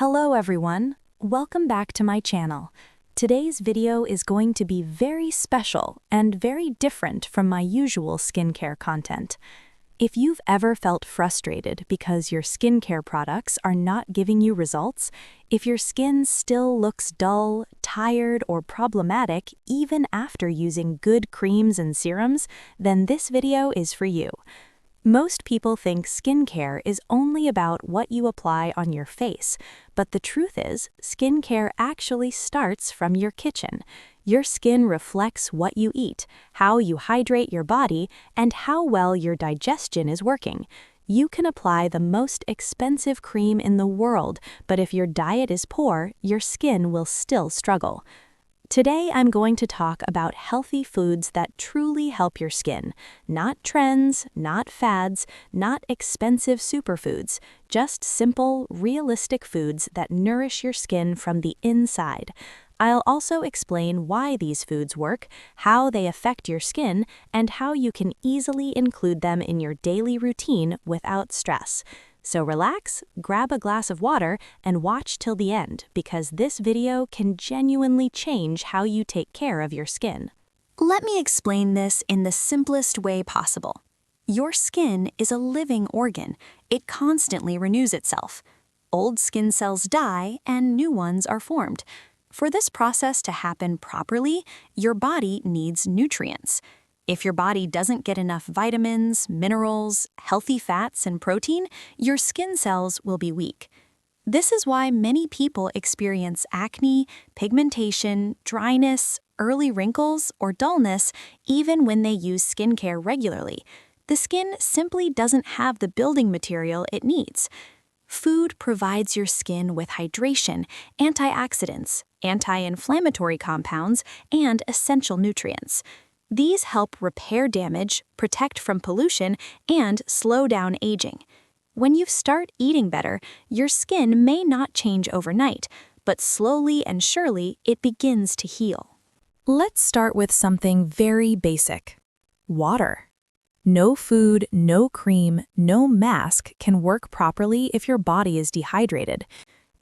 Hello everyone, welcome back to my channel. Today's video is going to be very special and very different from my usual skincare content. If you've ever felt frustrated because your skincare products are not giving you results, if your skin still looks dull, tired, or problematic even after using good creams and serums, then this video is for you. Most people think skincare is only about what you apply on your face, but the truth is, skincare actually starts from your kitchen. Your skin reflects what you eat, how you hydrate your body, and how well your digestion is working. You can apply the most expensive cream in the world, but if your diet is poor, your skin will still struggle. Today, I'm going to talk about healthy foods that truly help your skin. Not trends, not fads, not expensive superfoods, just simple, realistic foods that nourish your skin from the inside. I'll also explain why these foods work, how they affect your skin, and how you can easily include them in your daily routine without stress. So relax, grab a glass of water, and watch till the end, because this video can genuinely change how you take care of your skin. Let me explain this in the simplest way possible. Your skin is a living organ. It constantly renews itself. Old skin cells die and new ones are formed. For this process to happen properly, your body needs nutrients. If your body doesn't get enough vitamins, minerals, healthy fats, and protein, your skin cells will be weak. This is why many people experience acne, pigmentation, dryness, early wrinkles, or dullness even when they use skincare regularly. The skin simply doesn't have the building material it needs. Food provides your skin with hydration, antioxidants, anti-inflammatory compounds, and essential nutrients. These help repair damage, protect from pollution, and slow down aging. When you start eating better, your skin may not change overnight, but slowly and surely it begins to heal. Let's start with something very basic: water. No food, no cream, no mask can work properly if your body is dehydrated.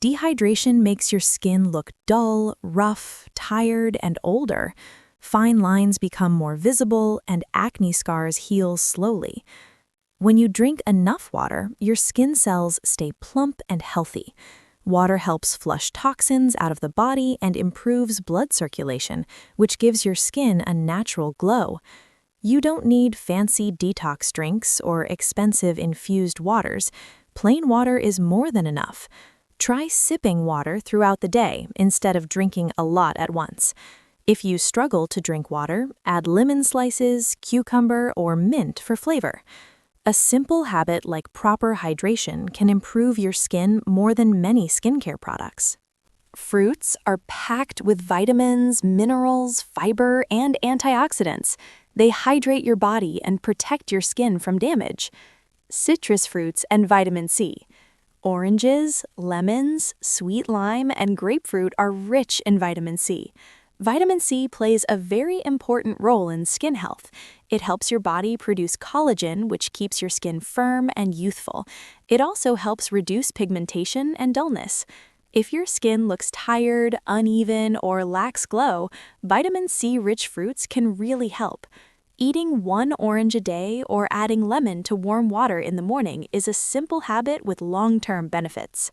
Dehydration makes your skin look dull, rough, tired, and older. Fine lines become more visible, and acne scars heal slowly. When you drink enough water, your skin cells stay plump and healthy. Water helps flush toxins out of the body and improves blood circulation, which gives your skin a natural glow. You don't need fancy detox drinks or expensive infused waters. Plain water is more than enough. Try sipping water throughout the day instead of drinking a lot at once. If you struggle to drink water, add lemon slices, cucumber, or mint for flavor. A simple habit like proper hydration can improve your skin more than many skincare products. Fruits are packed with vitamins, minerals, fiber, and antioxidants. They hydrate your body and protect your skin from damage. Citrus fruits and vitamin C. Oranges, lemons, sweet lime, and grapefruit are rich in vitamin C. Vitamin C plays a very important role in skin health. It helps your body produce collagen, which keeps your skin firm and youthful. It also helps reduce pigmentation and dullness. If your skin looks tired, uneven, or lacks glow, vitamin C-rich fruits can really help. Eating 1 orange a day or adding lemon to warm water in the morning is a simple habit with long-term benefits.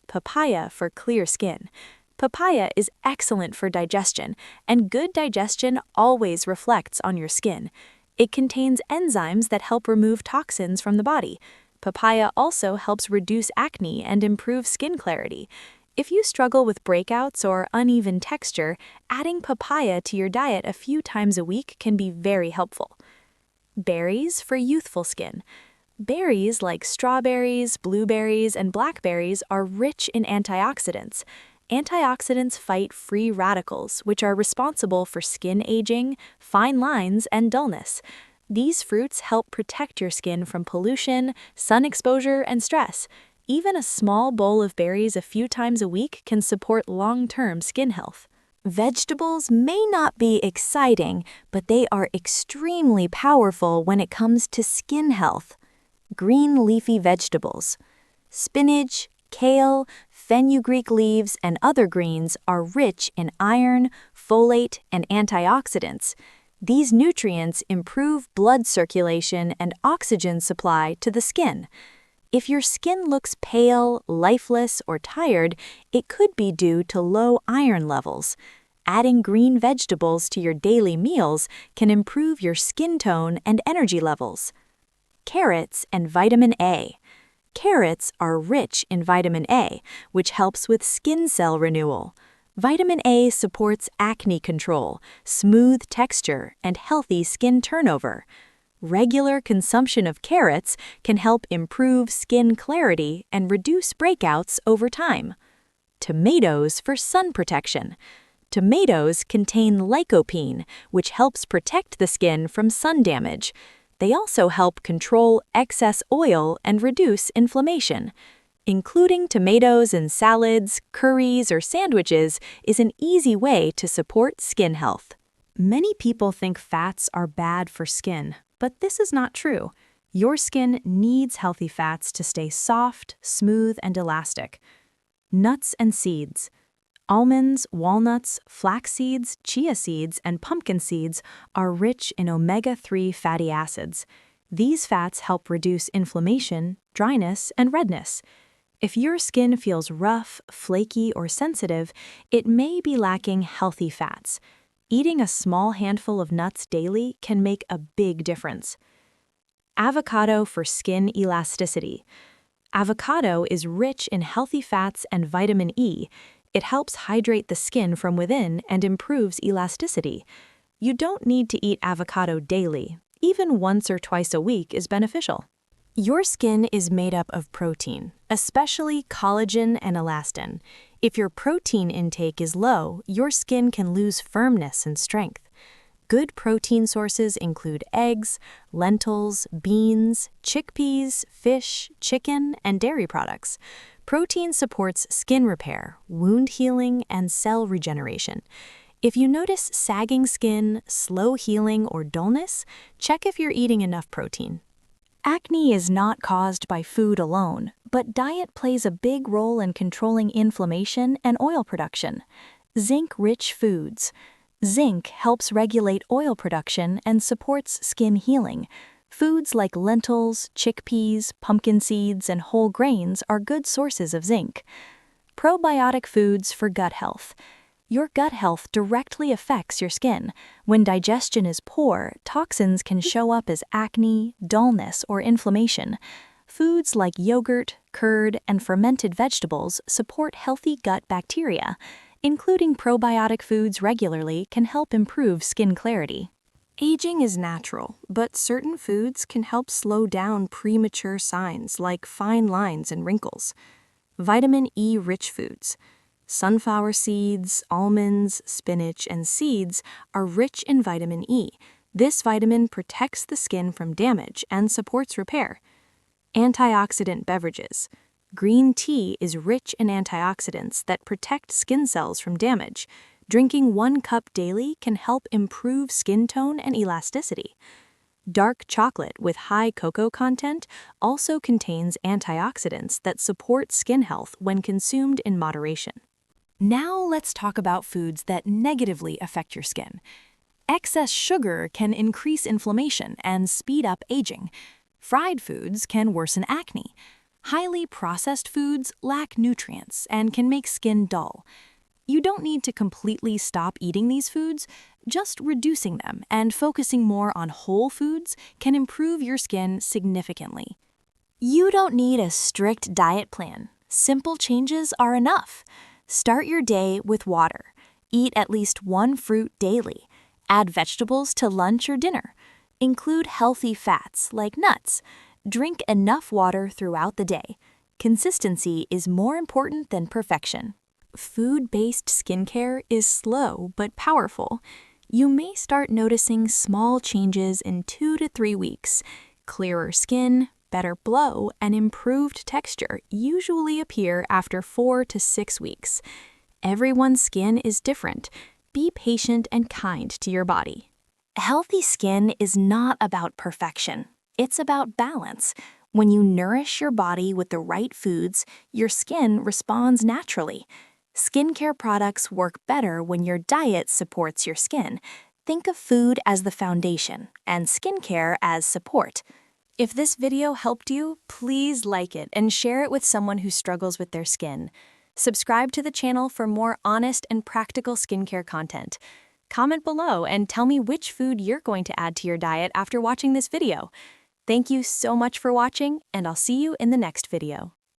Papaya for clear skin. Papaya is excellent for digestion, and good digestion always reflects on your skin. It contains enzymes that help remove toxins from the body. Papaya also helps reduce acne and improve skin clarity. If you struggle with breakouts or uneven texture, adding papaya to your diet a few times a week can be very helpful. Berries for youthful skin. Berries like strawberries, blueberries, and blackberries are rich in antioxidants. Antioxidants fight free radicals, which are responsible for skin aging, fine lines, and dullness. These fruits help protect your skin from pollution, sun exposure, and stress. Even a small bowl of berries a few times a week can support long-term skin health. Vegetables may not be exciting, but they are extremely powerful when it comes to skin health. Green leafy vegetables. Spinach, kale, Fenugreek leaves and other greens are rich in iron, folate, and antioxidants. These nutrients improve blood circulation and oxygen supply to the skin. If your skin looks pale, lifeless, or tired, it could be due to low iron levels. Adding green vegetables to your daily meals can improve your skin tone and energy levels. Carrots and vitamin A. Carrots are rich in vitamin A, which helps with skin cell renewal. Vitamin A supports acne control, smooth texture, and healthy skin turnover. Regular consumption of carrots can help improve skin clarity and reduce breakouts over time. Tomatoes for sun protection. Tomatoes contain lycopene, which helps protect the skin from sun damage. They also help control excess oil and reduce inflammation. Including tomatoes in salads, curries, or sandwiches is an easy way to support skin health. Many people think fats are bad for skin, but this is not true. Your skin needs healthy fats to stay soft, smooth, and elastic. Nuts and seeds. Almonds, walnuts, flax seeds, chia seeds, and pumpkin seeds are rich in omega-3 fatty acids. These fats help reduce inflammation, dryness, and redness. If your skin feels rough, flaky, or sensitive, it may be lacking healthy fats. Eating a small handful of nuts daily can make a big difference. Avocado for skin elasticity. Avocado is rich in healthy fats and vitamin E. It helps hydrate the skin from within and improves elasticity. You don't need to eat avocado daily. Even once or twice a week is beneficial. Your skin is made up of protein, especially collagen and elastin. If your protein intake is low, your skin can lose firmness and strength. Good protein sources include eggs, lentils, beans, chickpeas, fish, chicken, and dairy products. Protein supports skin repair, wound healing, and cell regeneration. If you notice sagging skin, slow healing, or dullness, check if you're eating enough protein. Acne is not caused by food alone, but diet plays a big role in controlling inflammation and oil production. Zinc-rich foods. Zinc helps regulate oil production and supports skin healing. Foods like lentils, chickpeas, pumpkin seeds, and whole grains are good sources of zinc. Probiotic foods for gut health. Your gut health directly affects your skin. When digestion is poor, toxins can show up as acne, dullness, or inflammation. Foods like yogurt, curd, and fermented vegetables support healthy gut bacteria. Including probiotic foods regularly can help improve skin clarity. Aging is natural, but certain foods can help slow down premature signs like fine lines and wrinkles. Vitamin E-rich foods. Sunflower seeds, almonds, spinach, and seeds are rich in vitamin E. This vitamin protects the skin from damage and supports repair. Antioxidant beverages. Green tea is rich in antioxidants that protect skin cells from damage. Drinking 1 cup daily can help improve skin tone and elasticity. Dark chocolate with high cocoa content also contains antioxidants that support skin health when consumed in moderation. Now let's talk about foods that negatively affect your skin. Excess sugar can increase inflammation and speed up aging. Fried foods can worsen acne. Highly processed foods lack nutrients and can make skin dull. You don't need to completely stop eating these foods. Just reducing them and focusing more on whole foods can improve your skin significantly. You don't need a strict diet plan. Simple changes are enough. Start your day with water. Eat at least 1 fruit daily. Add vegetables to lunch or dinner. Include healthy fats like nuts. Drink enough water throughout the day. Consistency is more important than perfection. Food-based skincare is slow but powerful. You may start noticing small changes in 2 to 3 weeks. Clearer skin, better glow, and improved texture usually appear after 4 to 6 weeks. Everyone's skin is different. Be patient and kind to your body. Healthy skin is not about perfection. It's about balance. When you nourish your body with the right foods, your skin responds naturally. Skincare products work better when your diet supports your skin. Think of food as the foundation and skincare as support. If this video helped you, please like it and share it with someone who struggles with their skin. Subscribe to the channel for more honest and practical skincare content. Comment below and tell me which food you're going to add to your diet after watching this video. Thank you so much for watching, and I'll see you in the next video.